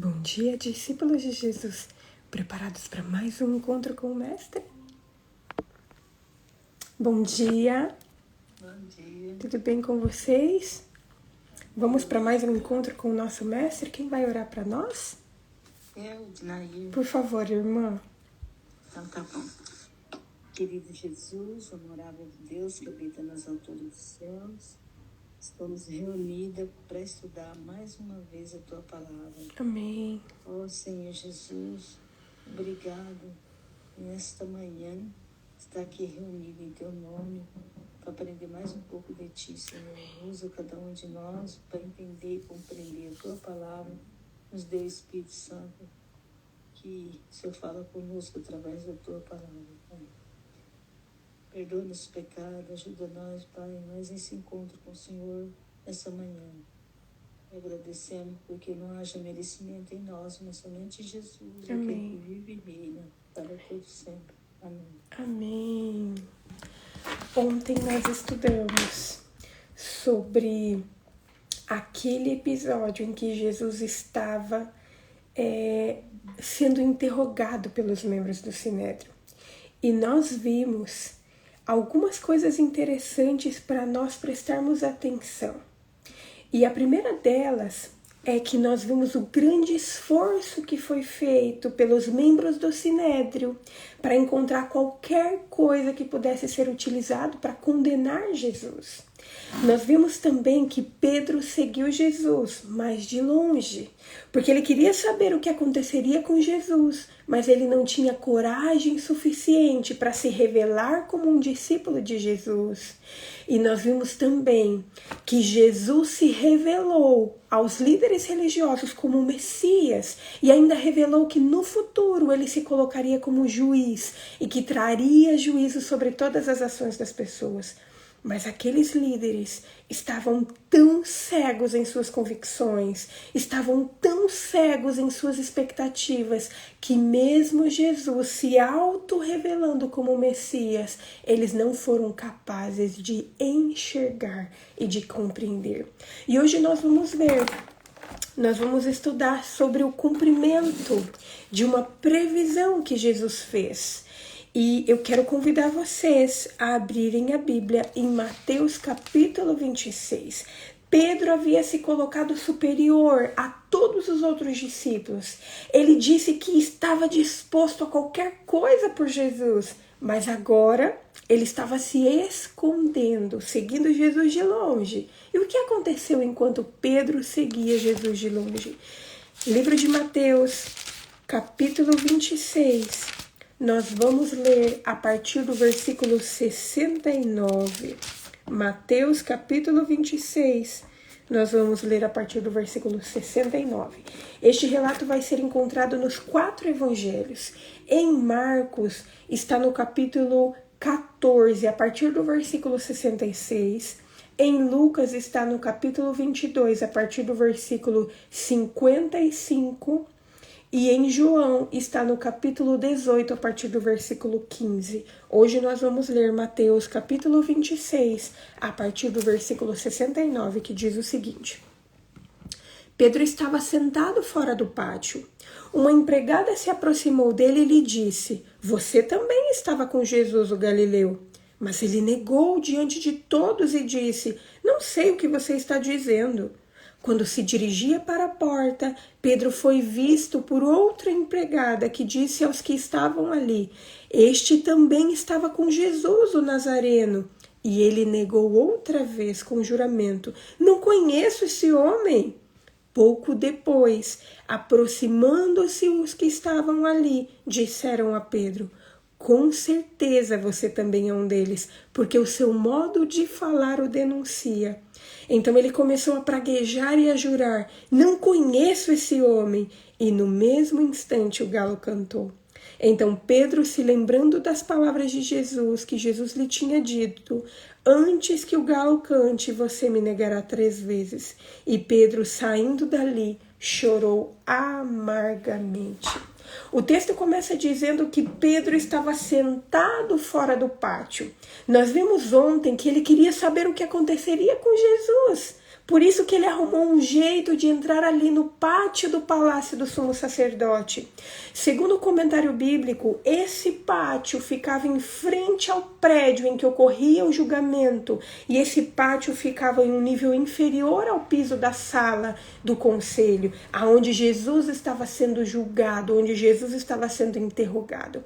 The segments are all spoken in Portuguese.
Bom dia, discípulos de Jesus, preparados para mais um encontro com o Mestre? Bom dia! Bom dia. Tudo bem com vocês? Vamos para mais um encontro com o nosso Mestre? Quem vai orar para nós? Eu, Nair. Por favor, irmã. Então tá bom. Querido Jesus, amorável Deus que habita nas alturas dos céus, estamos reunidas para estudar mais uma vez a Tua Palavra. Amém. Ó Senhor Jesus, obrigado nesta manhã estar aqui reunido em Teu nome para aprender mais um pouco de Ti, Senhor. Usa cada um de nós para entender e compreender a Tua Palavra. Nos dê o Espírito Santo, que o Senhor fala conosco através da Tua Palavra, Pai. Perdoa nossos pecados, ajuda nós, Pai, mais esse encontro com o Senhor essa manhã. E agradecemos porque não haja merecimento em nós, mas somente Jesus, Amém. que vive e reina para todos sempre. Amém. Amém. Ontem nós estudamos sobre aquele episódio em que Jesus estava sendo interrogado pelos membros do Sinédrio. E nós vimos algumas coisas interessantes para nós prestarmos atenção. E a primeira delas é que nós vimos o grande esforço que foi feito pelos membros do Sinédrio para encontrar qualquer coisa que pudesse ser utilizado para condenar Jesus. Nós vimos também que Pedro seguiu Jesus, mas de longe, porque ele queria saber o que aconteceria com Jesus, mas ele não tinha coragem suficiente para se revelar como um discípulo de Jesus. E nós vimos também que Jesus se revelou aos líderes religiosos como o Messias e ainda revelou que no futuro ele se colocaria como juiz e que traria juízo sobre todas as ações das pessoas. Mas aqueles líderes estavam tão cegos em suas convicções, estavam tão cegos em suas expectativas, que mesmo Jesus se auto-revelando como Messias, eles não foram capazes de enxergar e de compreender. E hoje nós vamos estudar sobre o cumprimento de uma previsão que Jesus fez. E eu quero convidar vocês a abrirem a Bíblia em Mateus capítulo 26. Pedro havia se colocado superior a todos os outros discípulos. Ele disse que estava disposto a qualquer coisa por Jesus, mas agora ele estava se escondendo, seguindo Jesus de longe. E o que aconteceu enquanto Pedro seguia Jesus de longe? Livro de Mateus, capítulo 26. Nós vamos ler a partir do versículo 69. Mateus, capítulo 26. Nós vamos ler a partir do versículo 69. Este relato vai ser encontrado nos 4 evangelhos. Em Marcos, está no capítulo 14, a partir do versículo 66. Em Lucas, está no capítulo 22, a partir do versículo 55. E em João está no capítulo 18, a partir do versículo 15. Hoje nós vamos ler Mateus capítulo 26, a partir do versículo 69, que diz o seguinte. Pedro estava sentado fora do pátio. Uma empregada se aproximou dele e lhe disse: "Você também estava com Jesus, o Galileu." Mas ele negou diante de todos e disse: "Não sei o que você está dizendo." Quando se dirigia para a porta, Pedro foi visto por outra empregada que disse aos que estavam ali: "Este também estava com Jesus, o Nazareno." E ele negou outra vez com juramento: "Não conheço esse homem." Pouco depois, aproximando-se os que estavam ali, disseram a Pedro: "Com certeza você também é um deles, porque o seu modo de falar o denuncia." Então ele começou a praguejar e a jurar: "Não conheço esse homem." E no mesmo instante o galo cantou. Então Pedro, se lembrando das palavras de Jesus, que Jesus lhe tinha dito: "Antes que o galo cante, você me negará 3 vezes." E Pedro, saindo dali, chorou amargamente. O texto começa dizendo que Pedro estava sentado fora do pátio. Nós vimos ontem que ele queria saber o que aconteceria com Jesus. Por isso que ele arrumou um jeito de entrar ali no pátio do palácio do sumo sacerdote. Segundo o comentário bíblico, esse pátio ficava em frente ao prédio em que ocorria o julgamento, e esse pátio ficava em um nível inferior ao piso da sala do conselho, aonde Jesus estava sendo julgado, onde Jesus estava sendo interrogado.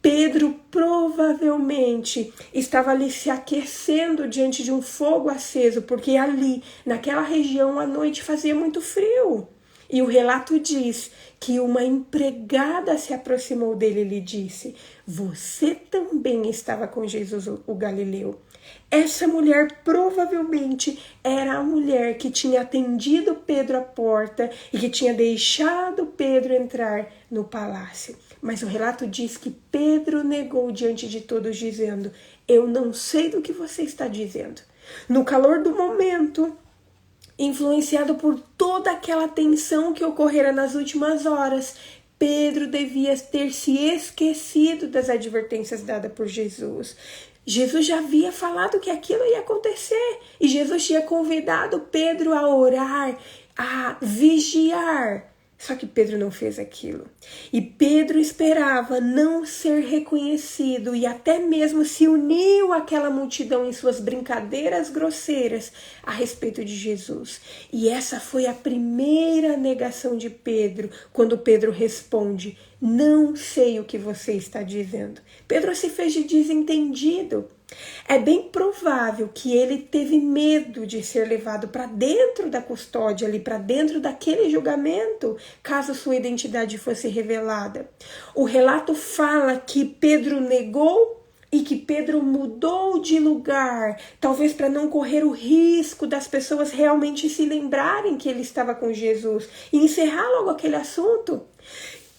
Pedro provavelmente estava ali se aquecendo diante de um fogo aceso, porque ali, naquela região, à noite fazia muito frio. E o relato diz que uma empregada se aproximou dele e lhe disse: você também estava com Jesus o Galileu. Essa mulher provavelmente era a mulher que tinha atendido Pedro à porta e que tinha deixado Pedro entrar no palácio. Mas o relato diz que Pedro negou diante de todos, dizendo: eu não sei do que você está dizendo. No calor do momento, influenciado por toda aquela tensão que ocorrera nas últimas horas, Pedro devia ter se esquecido das advertências dadas por Jesus. Jesus já havia falado que aquilo ia acontecer e Jesus tinha convidado Pedro a orar, a vigiar. Só que Pedro não fez aquilo. E Pedro esperava não ser reconhecido e até mesmo se uniu àquela multidão em suas brincadeiras grosseiras a respeito de Jesus. E essa foi a primeira negação de Pedro, quando Pedro responde: não sei o que você está dizendo. Pedro se fez de desentendido. É bem provável que ele teve medo de ser levado para dentro da custódia, ali para dentro daquele julgamento, caso sua identidade fosse revelada. O relato fala que Pedro negou e que Pedro mudou de lugar, talvez para não correr o risco das pessoas realmente se lembrarem que ele estava com Jesus e encerrar logo aquele assunto.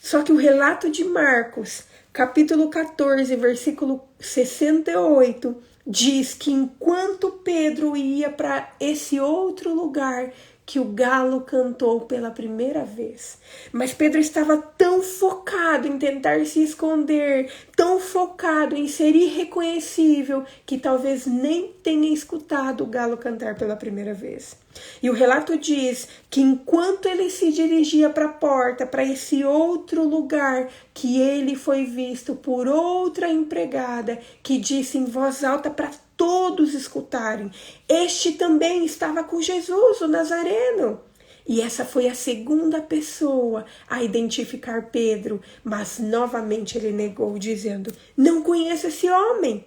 Só que o relato de Marcos, capítulo 14, versículo 68, diz que enquanto Pedro ia para esse outro lugar, que o galo cantou pela primeira vez. Mas Pedro estava tão focado em tentar se esconder, tão focado em ser irreconhecível, que talvez nem tenha escutado o galo cantar pela primeira vez. E o relato diz que enquanto ele se dirigia para a porta, para esse outro lugar, que ele foi visto por outra empregada, que disse em voz alta para todos escutarem: este também estava com Jesus, o Nazareno. E essa foi a segunda pessoa a identificar Pedro, mas novamente ele negou, dizendo: não conheço esse homem.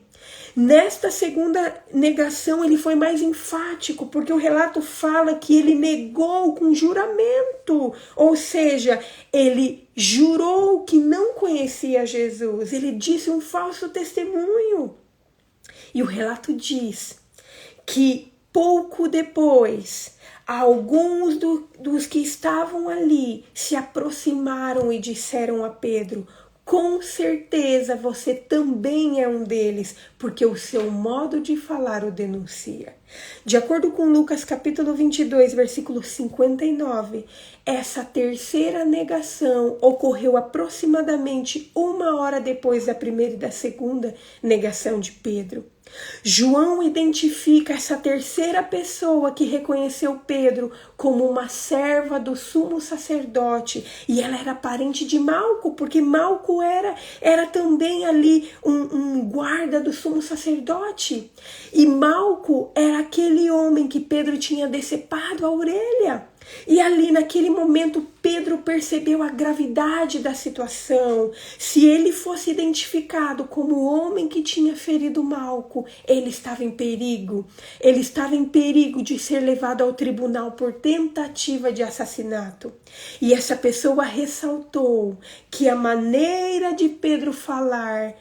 Nesta segunda negação ele foi mais enfático, porque o relato fala que ele negou com juramento, ou seja, ele jurou que não conhecia Jesus, ele disse um falso testemunho. E o relato diz que pouco depois, alguns dos que estavam ali se aproximaram e disseram a Pedro: com certeza você também é um deles, porque o seu modo de falar o denuncia. De acordo com Lucas capítulo 22, versículo 59, essa terceira negação ocorreu aproximadamente 1 hora depois da primeira e da segunda negação de Pedro. João identifica essa terceira pessoa que reconheceu Pedro como uma serva do sumo sacerdote, e ela era parente de Malco, porque Malco era também ali um guarda do sumo sacerdote, e Malco era aquele homem que Pedro tinha decepado a orelha. E ali naquele momento Pedro percebeu a gravidade da situação. Se ele fosse identificado como o homem que tinha ferido Malco, ele estava em perigo. Ele estava em perigo de ser levado ao tribunal por tentativa de assassinato. E essa pessoa ressaltou que a maneira de Pedro falar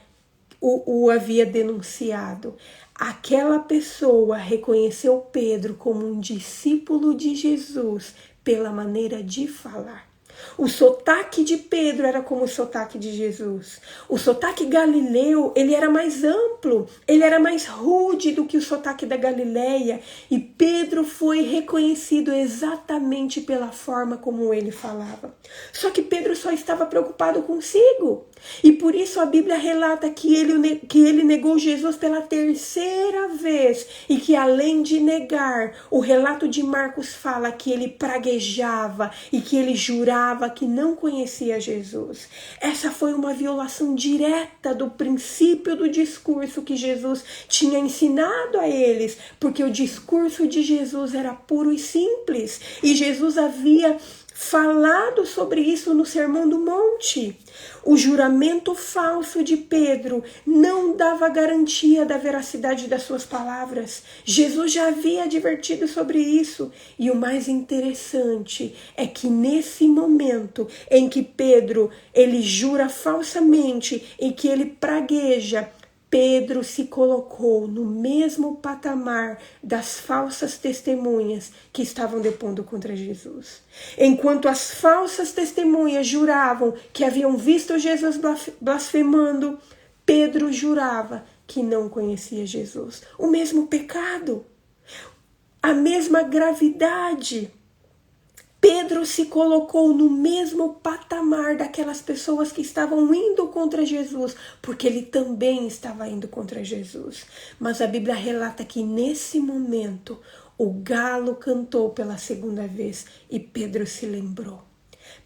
o havia denunciado. Aquela pessoa reconheceu Pedro como um discípulo de Jesus pela maneira de falar. O sotaque de Pedro era como o sotaque de Jesus. O sotaque galileu, ele era mais amplo, ele era mais rude do que o sotaque da Galileia. E Pedro foi reconhecido exatamente pela forma como ele falava. Só que Pedro só estava preocupado consigo. E por isso a Bíblia relata que ele negou Jesus pela terceira vez. E que além de negar, o relato de Marcos fala que ele praguejava e que ele jurava que não conhecia Jesus. Essa foi uma violação direta do princípio do discurso que Jesus tinha ensinado a eles, porque o discurso de Jesus era puro e simples, e Jesus havia falado sobre isso no Sermão do Monte. O juramento falso de Pedro não dava garantia da veracidade das suas palavras. Jesus já havia advertido sobre isso. E o mais interessante é que nesse momento em que Pedro ele jura falsamente, em que ele pragueja, Pedro se colocou no mesmo patamar das falsas testemunhas que estavam depondo contra Jesus. Enquanto as falsas testemunhas juravam que haviam visto Jesus blasfemando, Pedro jurava que não conhecia Jesus. O mesmo pecado, a mesma gravidade. Pedro se colocou no mesmo patamar daquelas pessoas que estavam indo contra Jesus, porque ele também estava indo contra Jesus. Mas a Bíblia relata que nesse momento o galo cantou pela segunda vez e Pedro se lembrou.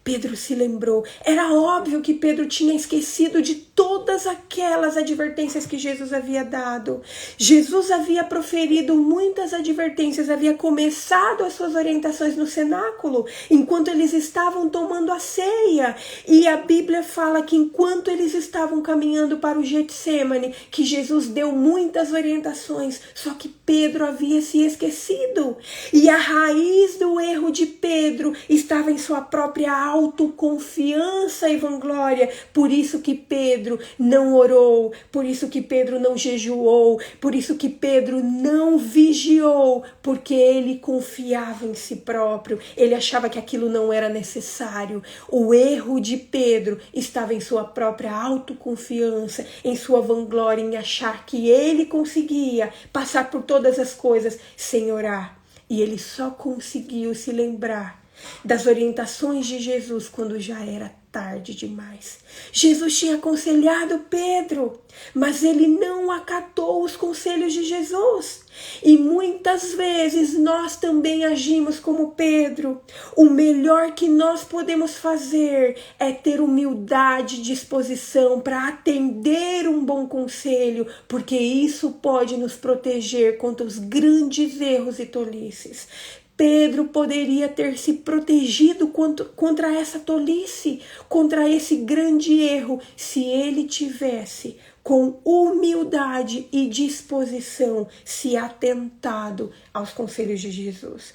Pedro se lembrou. Era óbvio que Pedro tinha esquecido de todas aquelas advertências que Jesus havia dado. Jesus havia proferido muitas advertências, havia começado as suas orientações no cenáculo, enquanto eles estavam tomando a ceia. E a Bíblia fala que enquanto eles estavam caminhando para o Getsêmani, que Jesus deu muitas orientações, só que Pedro havia se esquecido. E a raiz do erro de Pedro estava em sua própria autoconfiança e vanglória. Por isso que Pedro não orou, por isso que Pedro não jejuou, por isso que Pedro não vigiou, porque ele confiava em si próprio, ele achava que aquilo não era necessário. O erro de Pedro estava em sua própria autoconfiança, em sua vanglória, em achar que ele conseguia passar por todas as coisas sem orar. E ele só conseguiu se lembrar das orientações de Jesus quando já era tarde demais. Jesus tinha aconselhado Pedro, mas ele não acatou os conselhos de Jesus. E muitas vezes nós também agimos como Pedro. O melhor que nós podemos fazer é ter humildade e disposição para atender um bom conselho, porque isso pode nos proteger contra os grandes erros e tolices. Pedro poderia ter se protegido contra essa tolice, contra esse grande erro, se ele tivesse com humildade e disposição se atentado aos conselhos de Jesus.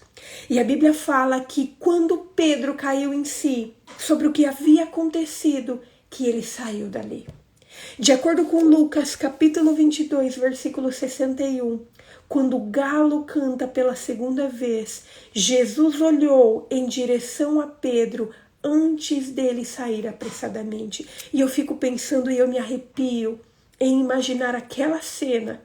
E a Bíblia fala que quando Pedro caiu em si sobre o que havia acontecido, que ele saiu dali. De acordo com Lucas, capítulo 22, versículo 61, quando o galo canta pela segunda vez, Jesus olhou em direção a Pedro antes dele sair apressadamente. E eu fico pensando e eu me arrepio em imaginar aquela cena.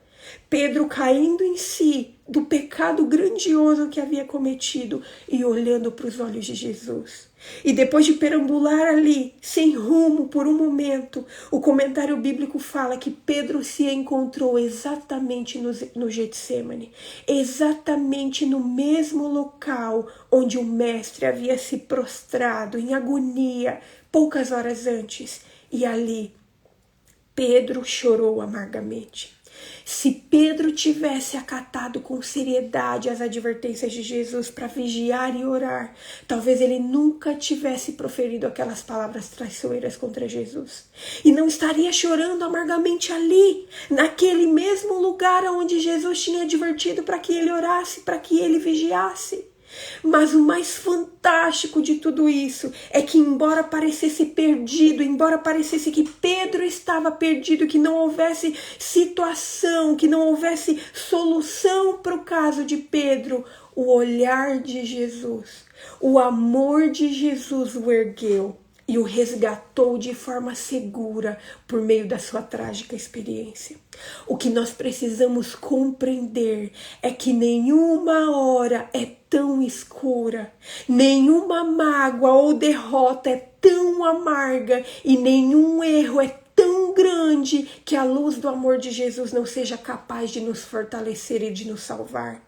Pedro caindo em si do pecado grandioso que havia cometido e olhando para os olhos de Jesus. E depois de perambular ali, sem rumo por um momento, o comentário bíblico fala que Pedro se encontrou exatamente no Getsêmani, exatamente no mesmo local onde o mestre havia se prostrado em agonia poucas horas antes. E ali, Pedro chorou amargamente. Se Pedro tivesse acatado com seriedade as advertências de Jesus para vigiar e orar, talvez ele nunca tivesse proferido aquelas palavras traiçoeiras contra Jesus. E não estaria chorando amargamente ali, naquele mesmo lugar onde Jesus tinha advertido para que ele orasse, para que ele vigiasse. Mas o mais fantástico de tudo isso é que, embora parecesse perdido, embora parecesse que Pedro estava perdido, que não houvesse situação, que não houvesse solução para o caso de Pedro, o olhar de Jesus, o amor de Jesus o ergueu e o resgatou de forma segura por meio da sua trágica experiência. O que nós precisamos compreender é que nenhuma hora é tão escura, nenhuma mágoa ou derrota é tão amarga e nenhum erro é tão grande que a luz do amor de Jesus não seja capaz de nos fortalecer e de nos salvar.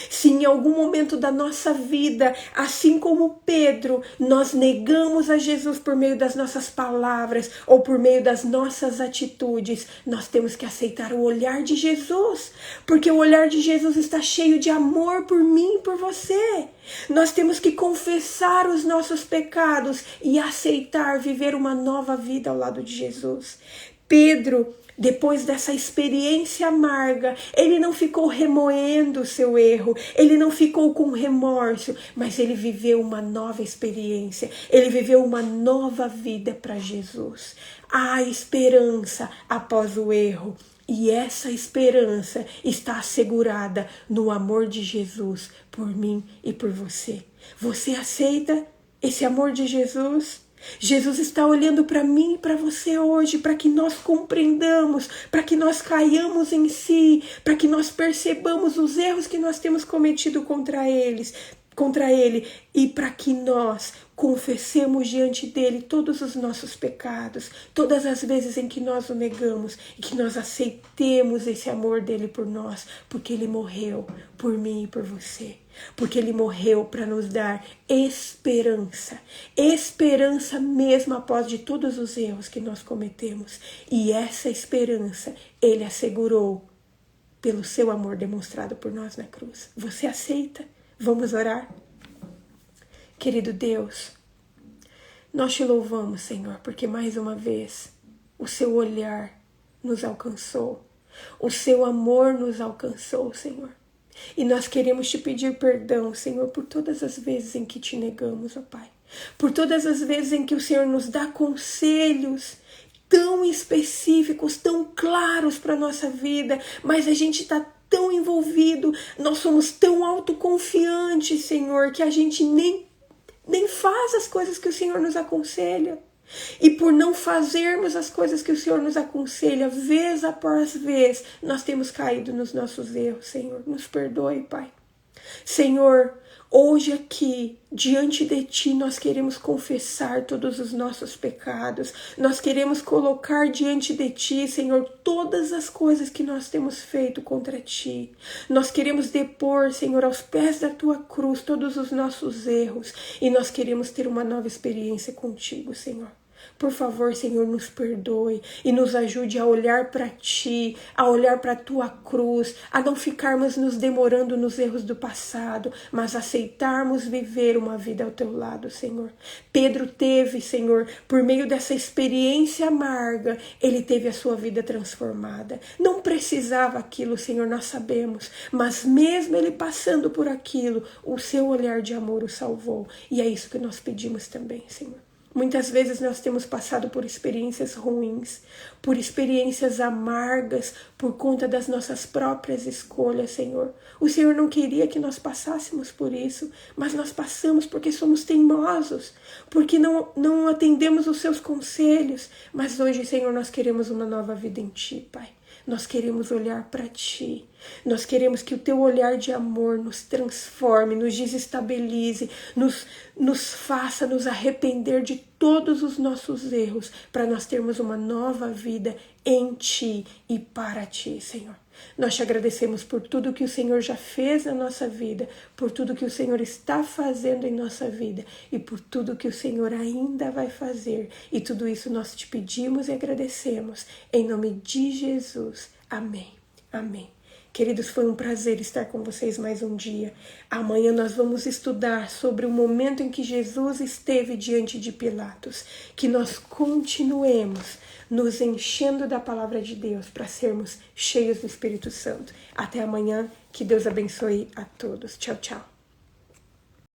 Se em algum momento da nossa vida, assim como Pedro, nós negamos a Jesus por meio das nossas palavras ou por meio das nossas atitudes, nós temos que aceitar o olhar de Jesus, porque o olhar de Jesus está cheio de amor por mim e por você. Nós temos que confessar os nossos pecados e aceitar viver uma nova vida ao lado de Jesus. Pedro, depois dessa experiência amarga, ele não ficou remoendo o seu erro, ele não ficou com remorso, mas ele viveu uma nova experiência, ele viveu uma nova vida para Jesus. Há esperança após o erro, e essa esperança está assegurada no amor de Jesus por mim e por você. Você aceita esse amor de Jesus? Jesus está olhando para mim e para você hoje, para que nós compreendamos, para que nós caiamos em si, para que nós percebamos os erros que nós temos cometido contra ele, e para que nós confessemos diante dele todos os nossos pecados, todas as vezes em que nós o negamos, e que nós aceitemos esse amor dele por nós, porque ele morreu por mim e por você. Porque ele morreu para nos dar esperança mesmo após de todos os erros que nós cometemos. E essa esperança ele assegurou pelo seu amor demonstrado por nós na cruz. Você aceita? Vamos orar? Querido Deus, nós te louvamos, Senhor, porque mais uma vez o seu olhar nos alcançou, o seu amor nos alcançou, Senhor. E nós queremos te pedir perdão, Senhor, por todas as vezes em que te negamos, ó Pai. Por todas as vezes em que o Senhor nos dá conselhos tão específicos, tão claros para a nossa vida, mas a gente está tão envolvido, nós somos tão autoconfiantes, Senhor, que a gente nem faz as coisas que o Senhor nos aconselha. E por não fazermos as coisas que o Senhor nos aconselha, vez após vez, nós temos caído nos nossos erros, Senhor. Nos perdoe, Pai. Senhor, hoje aqui, diante de Ti, nós queremos confessar todos os nossos pecados. Nós queremos colocar diante de Ti, Senhor, todas as coisas que nós temos feito contra Ti. Nós queremos depor, Senhor, aos pés da Tua cruz todos os nossos erros. E nós queremos ter uma nova experiência contigo, Senhor. Por favor, Senhor, nos perdoe e nos ajude a olhar para Ti, a olhar para a Tua cruz, a não ficarmos nos demorando nos erros do passado, mas aceitarmos viver uma vida ao Teu lado, Senhor. Pedro teve, Senhor, por meio dessa experiência amarga, ele teve a sua vida transformada. Não precisava aquilo, Senhor, nós sabemos, mas mesmo ele passando por aquilo, o Seu olhar de amor o salvou. E é isso que nós pedimos também, Senhor. Muitas vezes nós temos passado por experiências ruins, por experiências amargas, por conta das nossas próprias escolhas, Senhor. O Senhor não queria que nós passássemos por isso, mas nós passamos porque somos teimosos, porque não atendemos os Seus conselhos. Mas hoje, Senhor, nós queremos uma nova vida em Ti, Pai. Nós queremos olhar para Ti. Nós queremos que o Teu olhar de amor nos transforme, nos desestabilize, nos faça nos arrepender de todos os nossos erros, para nós termos uma nova vida em Ti e para Ti, Senhor. Nós te agradecemos por tudo que o Senhor já fez na nossa vida, por tudo que o Senhor está fazendo em nossa vida e por tudo que o Senhor ainda vai fazer. E tudo isso nós te pedimos e agradecemos. Em nome de Jesus. Amém. Amém. Queridos, foi um prazer estar com vocês mais um dia. Amanhã nós vamos estudar sobre o momento em que Jesus esteve diante de Pilatos. Que nós continuemos nos enchendo da palavra de Deus para sermos cheios do Espírito Santo. Até amanhã, que Deus abençoe a todos. Tchau, tchau.